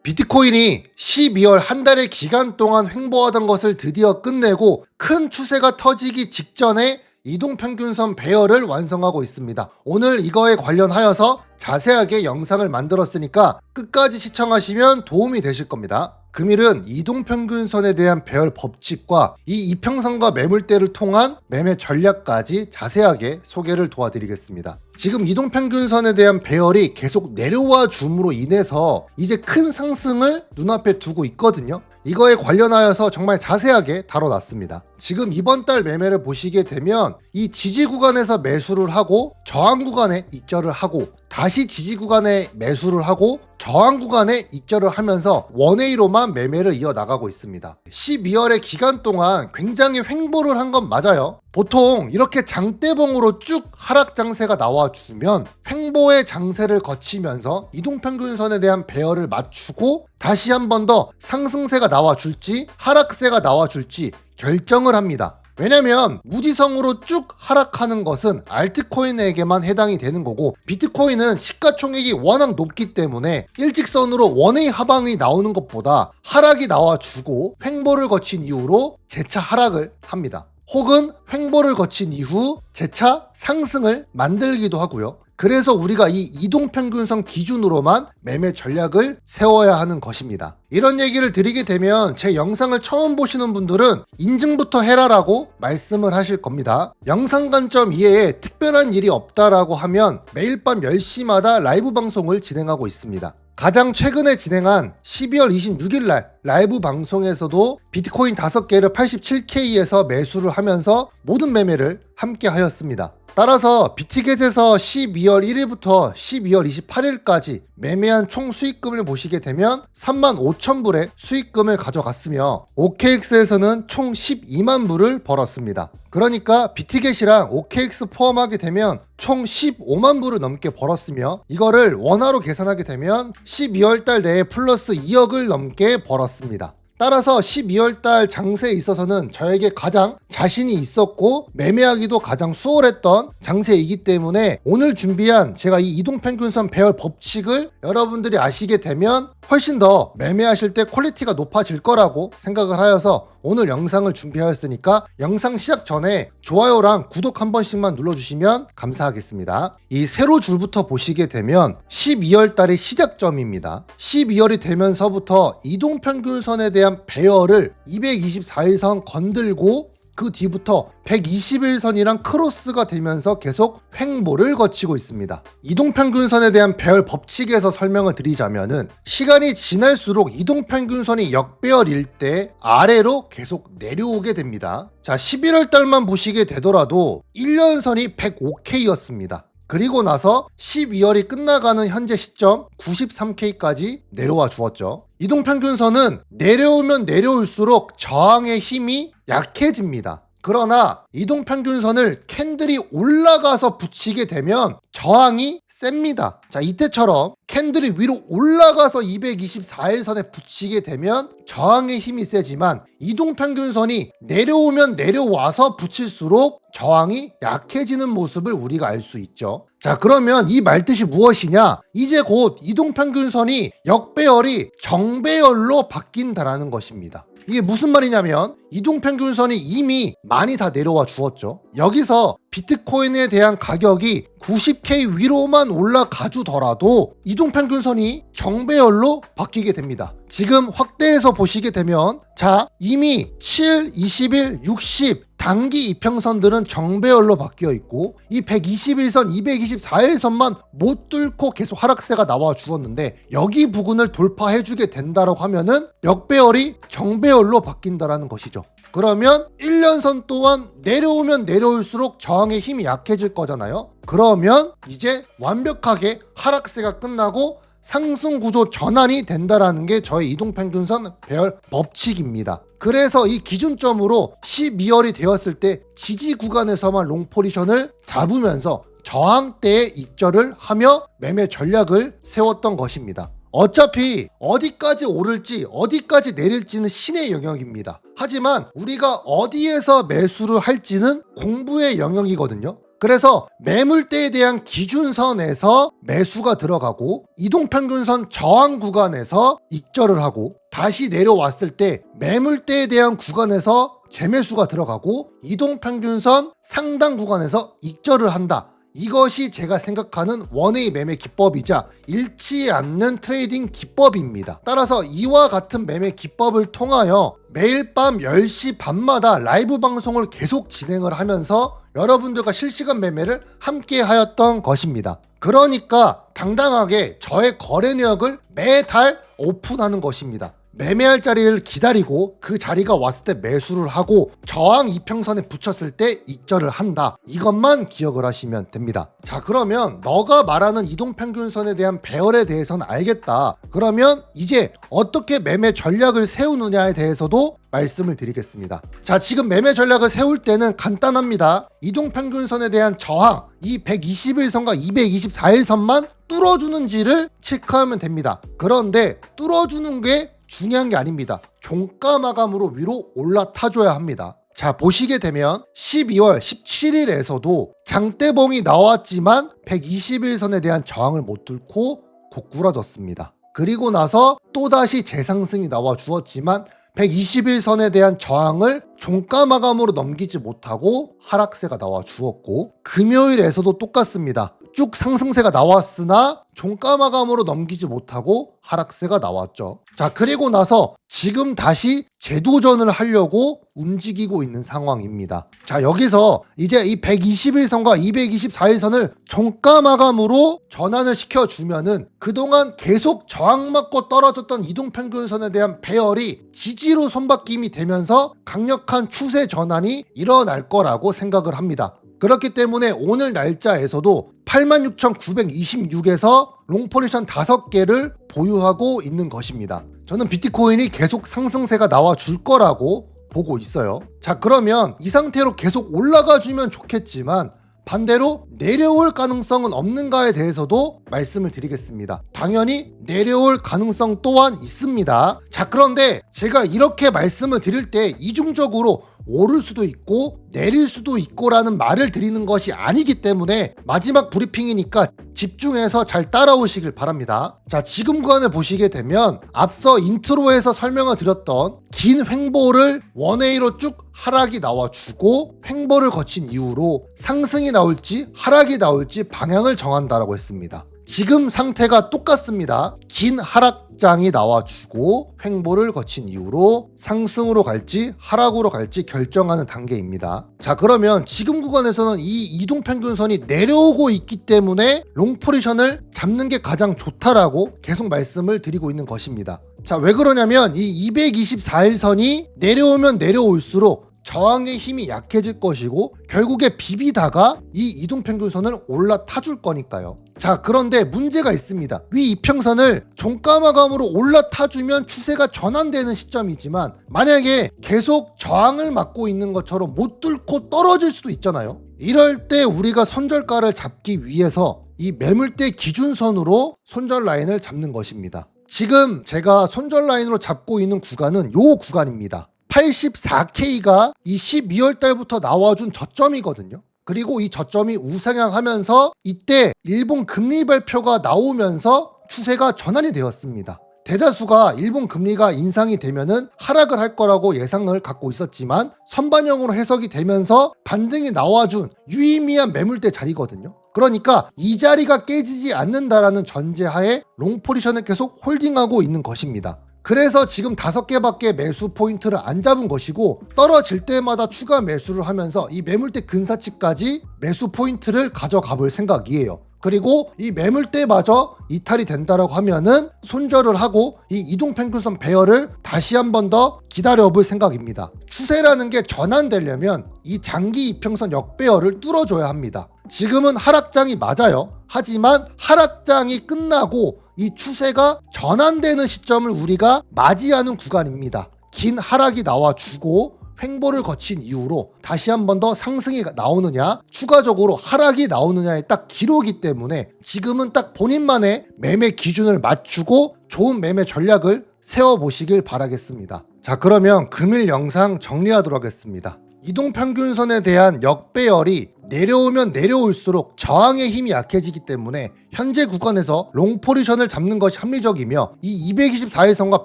비트코인이 12월 한 달의 기간 동안 횡보하던 것을 드디어 끝내고 큰 추세가 터지기 직전에 이동평균선 배열을 완성하고 있습니다. 오늘 이거에 관련하여서 자세하게 영상을 만들었으니까 끝까지 시청하시면 도움이 되실 겁니다. 금일은 이동평균선에 대한 배열 법칙과 이 이평선과 매물대를 통한 매매 전략까지 자세하게 소개를 도와드리겠습니다. 지금 이동평균선에 대한 배열이 계속 내려와 줌으로 인해서 이제 큰 상승을 눈앞에 두고 있거든요. 이거에 관련하여서 정말 자세하게 다뤄놨습니다. 지금 이번 달 매매를 보시게 되면 이 지지 구간에서 매수를 하고 저항 구간에 익절을 하고 다시 지지 구간에 매수를 하고 저항 구간에 익절을 하면서 원웨이로만 매매를 이어나가고 있습니다. 12월의 기간 동안 굉장히 횡보를 한 건 맞아요. 보통 이렇게 장대봉으로 쭉 하락 장세가 나와주면 횡보의 장세를 거치면서 이동평균선에 대한 배열을 맞추고 다시 한 번 더 상승세가 나와줄지 하락세가 나와줄지 결정을 합니다. 왜냐면 무지성으로 쭉 하락하는 것은 알트코인에게만 해당이 되는 거고 비트코인은 시가총액이 워낙 높기 때문에 일직선으로 원웨이 하방이 나오는 것보다 하락이 나와주고 횡보를 거친 이후로 재차 하락을 합니다. 혹은 횡보를 거친 이후 재차 상승을 만들기도 하고요. 그래서 우리가 이 이동평균선 기준으로만 매매 전략을 세워야 하는 것입니다. 이런 얘기를 드리게 되면 제 영상을 처음 보시는 분들은 인증부터 해라라고 말씀을 하실 겁니다. 영상 관점 이외에 특별한 일이 없다라고 하면 매일 밤 10시마다 라이브 방송을 진행하고 있습니다. 가장 최근에 진행한 12월 26일 날 라이브 방송에서도 비트코인 5개를 87K에서 매수를 하면서 모든 매매를 함께 하였습니다. 따라서 비트겟에서 12월 1일부터 12월 28일까지 매매한 총 수익금을 보시게 되면 35,000불의 수익금을 가져갔으며 OKX에서는 총 12만 불을 벌었습니다. 그러니까 비트겟이랑 OKX 포함하게 되면 총 15만 불을 넘게 벌었으며 이거를 원화로 계산하게 되면 12월 달 내에 플러스 2억을 넘게 벌었습니다. 따라서 12월 달 장세에 있어서는 저에게 가장 자신이 있었고 매매하기도 가장 수월했던 장세이기 때문에 오늘 준비한 제가 이 이동평균선 배열 법칙을 여러분들이 아시게 되면 훨씬 더 매매하실 때 퀄리티가 높아질 거라고 생각을 하여서 오늘 영상을 준비하였으니까 영상 시작 전에 좋아요랑 구독 한 번씩만 눌러주시면 감사하겠습니다. 이 세로 줄부터 보시게 되면 12월 달의 시작점입니다. 12월이 되면서부터 이동평균선에 대한 배열을 224일선 건들고 그 뒤부터 121선이랑 크로스가 되면서 계속 횡보를 거치고 있습니다. 이동평균선에 대한 배열 법칙에서 설명을 드리자면은 시간이 지날수록 이동평균선이 역배열일 때 아래로 계속 내려오게 됩니다. 자, 11월 달만 보시게 되더라도 1년선이 105K였습니다. 그리고 나서 12월이 끝나가는 현재 시점 93K까지 내려와 주었죠. 이동평균선은 내려오면 내려올수록 저항의 힘이 약해집니다. 그러나 이동평균선을 캔들이 올라가서 붙이게 되면 저항이 셉니다. 자, 이때처럼 캔들이 위로 올라가서 224일선에 붙이게 되면 저항의 힘이 세지만 이동평균선이 내려오면 내려와서 붙일수록 저항이 약해지는 모습을 우리가 알 수 있죠. 자, 그러면 이 말뜻이 무엇이냐? 이제 곧 이동평균선이 역배열이 정배열로 바뀐다라는 것입니다. 이게 무슨 말이냐면 이동평균선이 이미 많이 다 내려와 주었죠. 여기서 비트코인에 대한 가격이 90K 위로만 올라가 주더라도 이동평균선이 정배열로 바뀌게 됩니다. 지금 확대해서 보시게 되면 자, 이미 7, 21, 60 단기 이평선들은 정배열로 바뀌어 있고 이 121선, 224일선만 못 뚫고 계속 하락세가 나와 주었는데 여기 부근을 돌파해 주게 된다라고 하면은 역배열이 정배열로 바뀐다라는 것이죠. 그러면 1년선 또한 내려오면 내려올수록 저항의 힘이 약해질 거잖아요. 그러면 이제 완벽하게 하락세가 끝나고 상승 구조 전환이 된다라는 게 저의 이동평균선 배열 법칙입니다. 그래서 이 기준점으로 12월이 되었을 때 지지 구간에서만 롱 포지션을 잡으면서 저항대에 익절을 하며 매매 전략을 세웠던 것입니다. 어차피 어디까지 오를지 어디까지 내릴지는 신의 영역입니다. 하지만 우리가 어디에서 매수를 할지는 공부의 영역이거든요. 그래서 매물대에 대한 기준선에서 매수가 들어가고 이동평균선 저항 구간에서 익절을 하고 다시 내려왔을 때 매물대에 대한 구간에서 재매수가 들어가고 이동평균선 상단 구간에서 익절을 한다. 이것이 제가 생각하는 원웨이 매매 기법이자 잃지 않는 트레이딩 기법입니다. 따라서 이와 같은 매매 기법을 통하여 매일 밤 10시 반마다 라이브 방송을 계속 진행을 하면서 여러분들과 실시간 매매를 함께 하였던 것입니다. 그러니까 당당하게 저의 거래내역을 매달 오픈하는 것입니다. 매매할 자리를 기다리고 그 자리가 왔을 때 매수를 하고 저항 이평선에 붙였을 때 익절을 한다. 이것만 기억을 하시면 됩니다. 자, 그러면 너가 말하는 이동평균선에 대한 배열에 대해서는 알겠다. 그러면 이제 어떻게 매매 전략을 세우느냐에 대해서도 말씀을 드리겠습니다. 자, 지금 매매 전략을 세울 때는 간단합니다. 이동평균선에 대한 저항, 이 121선과 224일선만 뚫어주는지를 체크하면 됩니다. 그런데 뚫어주는 게 중요한 게 아닙니다. 종가 마감으로 위로 올라타줘야 합니다. 자, 보시게 되면 12월 17일에서도 장대봉이 나왔지만 121선에 대한 저항을 못 뚫고 고꾸라졌습니다. 그리고 나서 또다시 재상승이 나와 주었지만 121선에 대한 저항을 종가 마감으로 넘기지 못하고 하락세가 나와 주었고, 금요일에서도 똑같습니다. 쭉 상승세가 나왔으나 종가 마감으로 넘기지 못하고 하락세가 나왔죠. 자, 그리고 나서 지금 다시 재도전을 하려고 움직이고 있는 상황입니다. 자, 여기서 이제 이 121선과 224일선을 종가 마감으로 전환을 시켜주면은 그동안 계속 저항맞고 떨어졌던 이동평균선에 대한 배열이 지지로 손바뀜이 되면서 강력한 추세 전환이 일어날 거라고 생각을 합니다. 그렇기 때문에 오늘 날짜에서도 86,926에서 롱포지션 5개를 보유하고 있는 것입니다. 저는 비트코인이 계속 상승세가 나와 줄 거라고 보고 있어요. 자, 그러면 이 상태로 계속 올라가 주면 좋겠지만 반대로 내려올 가능성은 없는가에 대해서도 말씀을 드리겠습니다. 당연히 내려올 가능성 또한 있습니다. 자, 그런데 제가 이렇게 말씀을 드릴 때 이중적으로 오를 수도 있고 내릴 수도 있고 라는 말을 드리는 것이 아니기 때문에 마지막 브리핑이니까 집중해서 잘 따라오시길 바랍니다. 자, 지금 구간을 보시게 되면 앞서 인트로에서 설명을 드렸던 긴 횡보를 원웨이로 쭉 하락이 나와주고 횡보를 거친 이후로 상승이 나올지 하락이 나올지 방향을 정한다라고 했습니다. 지금 상태가 똑같습니다. 긴 하락장이 나와주고 횡보를 거친 이후로 상승으로 갈지 하락으로 갈지 결정하는 단계입니다. 자, 그러면 지금 구간에서는 이 이동평균선이 내려오고 있기 때문에 롱포지션을 잡는 게 가장 좋다라고 계속 말씀을 드리고 있는 것입니다. 자, 왜 그러냐면 이 224일선이 내려오면 내려올수록 저항의 힘이 약해질 것이고 결국에 비비다가 이 이동평균선을 올라타줄 거니까요. 자, 그런데 문제가 있습니다. 위 이평선을 종가 마감으로 올라타주면 추세가 전환되는 시점이지만 만약에 계속 저항을 맞고 있는 것처럼 못 뚫고 떨어질 수도 있잖아요. 이럴 때 우리가 손절가를 잡기 위해서 이 매물대 기준선으로 손절 라인을 잡는 것입니다. 지금 제가 손절 라인으로 잡고 있는 구간은 요 구간입니다. 84K가 이 12월 달부터 나와준 저점이거든요. 그리고 이 저점이 우상향하면서 이때 일본 금리 발표가 나오면서 추세가 전환이 되었습니다. 대다수가 일본 금리가 인상이 되면은 하락을 할 거라고 예상을 갖고 있었지만 선반영으로 해석이 되면서 반등이 나와준 유의미한 매물대 자리거든요. 그러니까 이 자리가 깨지지 않는다라는 전제하에 롱포지션을 계속 홀딩하고 있는 것입니다. 그래서 지금 5개밖에 매수 포인트를 안 잡은 것이고 떨어질 때마다 추가 매수를 하면서 이 매물대 근사치까지 매수 포인트를 가져가 볼 생각이에요. 그리고 이 매물대마저 이탈이 된다라고 하면은 손절을 하고 이 이동평균선 배열을 다시 한 번 더 기다려 볼 생각입니다. 추세라는 게 전환되려면 이 장기 이평선 역배열을 뚫어줘야 합니다. 지금은 하락장이 맞아요. 하지만 하락장이 끝나고 이 추세가 전환되는 시점을 우리가 맞이하는 구간입니다. 긴 하락이 나와주고 횡보를 거친 이후로 다시 한 번 더 상승이 나오느냐 추가적으로 하락이 나오느냐의 딱 기로이기 때문에 지금은 딱 본인만의 매매 기준을 맞추고 좋은 매매 전략을 세워보시길 바라겠습니다. 자, 그러면 금일 영상 정리하도록 하겠습니다. 이동평균선에 대한 역배열이 내려오면 내려올수록 저항의 힘이 약해지기 때문에 현재 구간에서 롱포지션을 잡는 것이 합리적이며 이 224일선과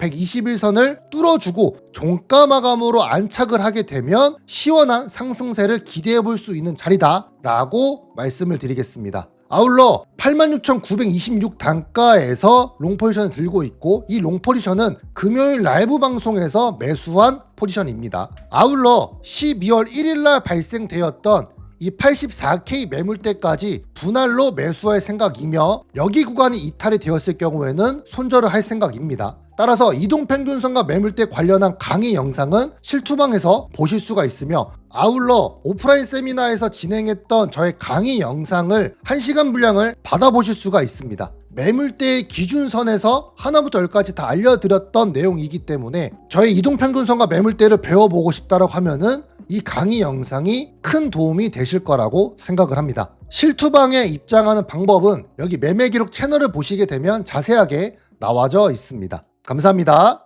121선을 뚫어주고 종가 마감으로 안착을 하게 되면 시원한 상승세를 기대해 볼 수 있는 자리다 라고 말씀을 드리겠습니다. 아울러 86,926 단가에서 롱포지션을 들고 있고 이 롱포지션은 금요일 라이브 방송에서 매수한 포지션입니다. 아울러 12월 1일날 발생되었던 이 84K 매물대까지 분할로 매수할 생각이며 여기 구간이 이탈이 되었을 경우에는 손절을 할 생각입니다. 따라서 이동평균선과 매물대 관련한 강의 영상은 실투방에서 보실 수가 있으며 아울러 오프라인 세미나에서 진행했던 저의 강의 영상을 1시간 분량을 받아보실 수가 있습니다. 매물대의 기준선에서 하나부터 열까지 다 알려드렸던 내용이기 때문에 저의 이동평균선과 매물대를 배워보고 싶다고 하면은 이 강의 영상이 큰 도움이 되실 거라고 생각을 합니다. 실투방에 입장하는 방법은 여기 매매기록 채널을 보시게 되면 자세하게 나와져 있습니다. 감사합니다.